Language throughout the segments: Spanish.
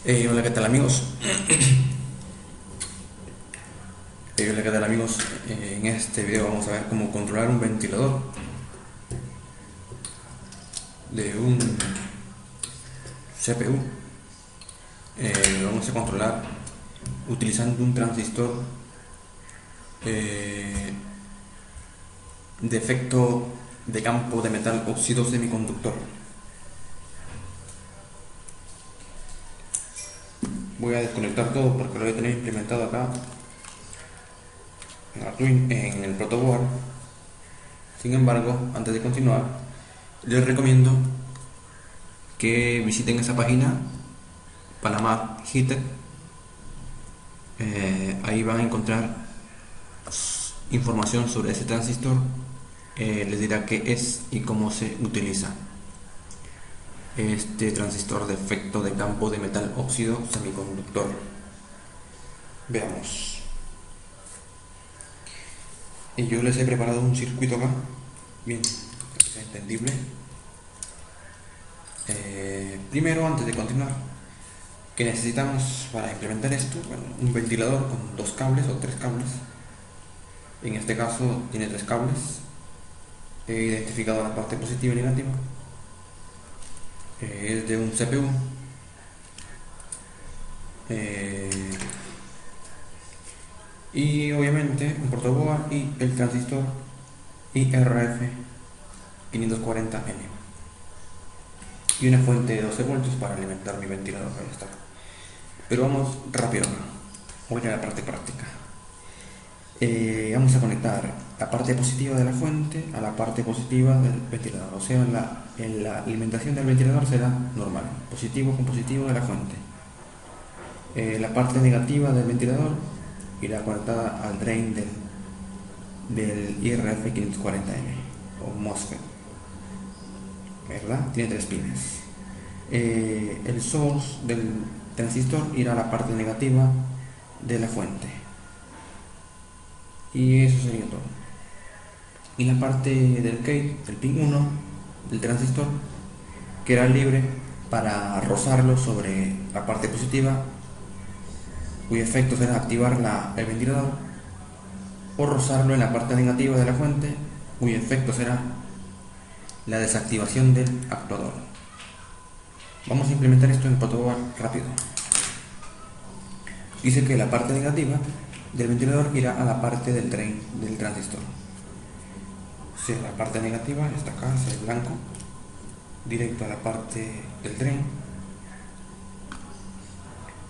Hola, ¿qué tal amigos? Hola, ¿qué tal amigos? En este video vamos a ver cómo controlar un ventilador de un CPU. Lo vamos a controlar utilizando un transistor eh, de efecto de campo de metal óxido semiconductor. Voy a desconectar todo porque lo voy a tener implementado acá en Arduino, en el protoboard. Sin embargo, antes de continuar, les recomiendo que visiten esa página Panamá Heater. Ahí van a encontrar información sobre ese transistor. Les dirá qué es y cómo se utiliza este transistor de efecto de campo de metal óxido semiconductor. Veamos. Y yo les he preparado un circuito acá, bien, que sea entendible. Primero, antes de continuar, ¿qué necesitamos para implementar esto? Bueno, un ventilador con dos cables o tres cables. En este caso tiene tres cables. He identificado la parte positiva y negativa. Es de un CPU. Eh, y obviamente un protoboard y el transistor IRF 540N. Y una fuente de 12 voltios para alimentar mi ventilador. Ahí está. Pero vamos rápido. Voy a la parte práctica. Vamos a conectar la parte positiva de la fuente a la parte positiva del ventilador. O sea, la alimentación del ventilador será normal. Positivo con positivo de la fuente. La parte negativa del ventilador irá conectada al drain del IRF 540M o MOSFET, ¿verdad? Tiene tres pines. El source del transistor irá a la parte negativa de la fuente. Y eso sería todo. Y la parte del gate, el pin 1 del transistor, quedará libre para rozarlo sobre la parte positiva, cuyo efecto será activar el ventilador, o rozarlo en la parte negativa de la fuente, cuyo efecto será la desactivación del actuador. Vamos a implementar esto en protoboard rápido. Dice que la parte negativa del ventilador irá a la parte del drain del transistor. O sea, la parte negativa está acá, es el blanco, directo a la parte del drain.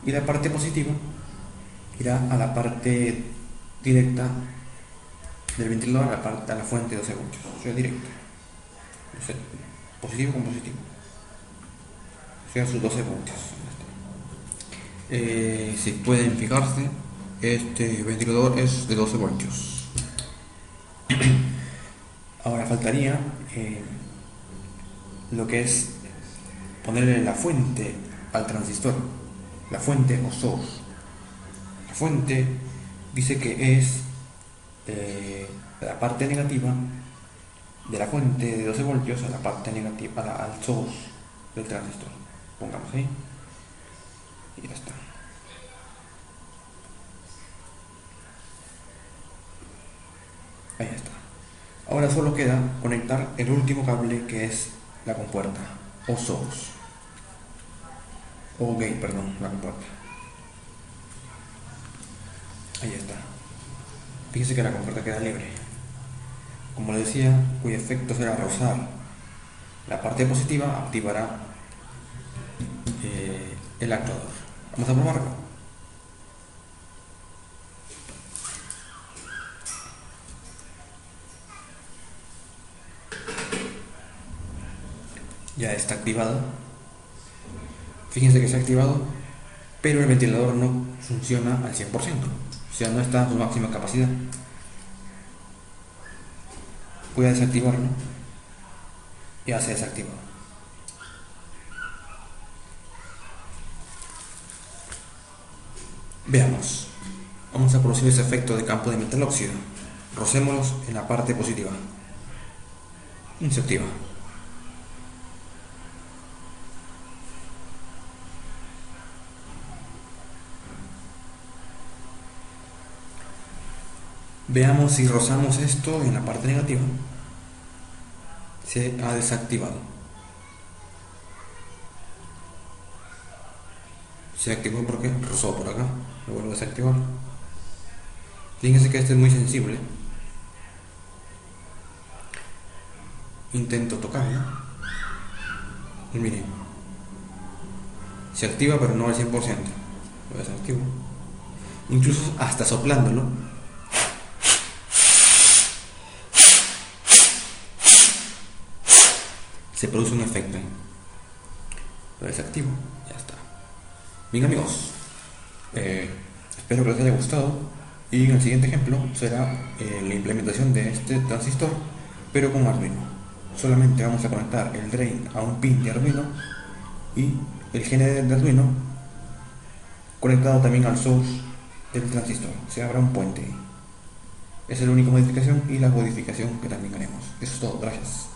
Y la parte positiva irá a la parte directa del ventilador, a la fuente de 12 voltios. O sea, directa. O sea, positivo con positivo. O sea, sus 12 voltios. Si pueden fijarse, este ventilador es de 12 voltios. Ahora faltaría lo que es ponerle la fuente al transistor, la fuente o source. La fuente dice que es la parte negativa de la fuente de 12 voltios a la parte negativa, al source del transistor. Pongamos ahí y ya está. Ahí está. Ahora solo queda conectar el último cable, que es la compuerta o source o gate, perdón, la compuerta. Ahí está. Fíjese que la compuerta queda libre. Como les decía, cuyo efecto será rozar la parte positiva, activará el actuador. Vamos a probarlo. Ya está activado. Fíjense que se ha activado, pero el ventilador no funciona al 100%. O sea, no está a su máxima capacidad. Voy a desactivarlo. Ya se desactivó. Veamos. Vamos a producir ese efecto de campo de metal óxido. Rocémoslos en la parte positiva. Y se activa. Veamos si rozamos esto en la parte negativa. Se ha desactivado. Se activó porque rozó por acá. Lo vuelvo a desactivar. Fíjense que este es muy sensible. Intento tocarlo. Y miren, se activa pero no al 100%. Lo desactivo. Incluso hasta soplándolo se produce un efecto. Lo desactivo. Ya está. Bien amigos, espero que les haya gustado y el siguiente ejemplo será la implementación de este transistor pero con Arduino. Solamente vamos a conectar el drain a un pin de Arduino y el GND de Arduino conectado también al source del transistor. Se abra un puente. Esa es la única modificación y la modificación que también haremos. Eso es todo, gracias.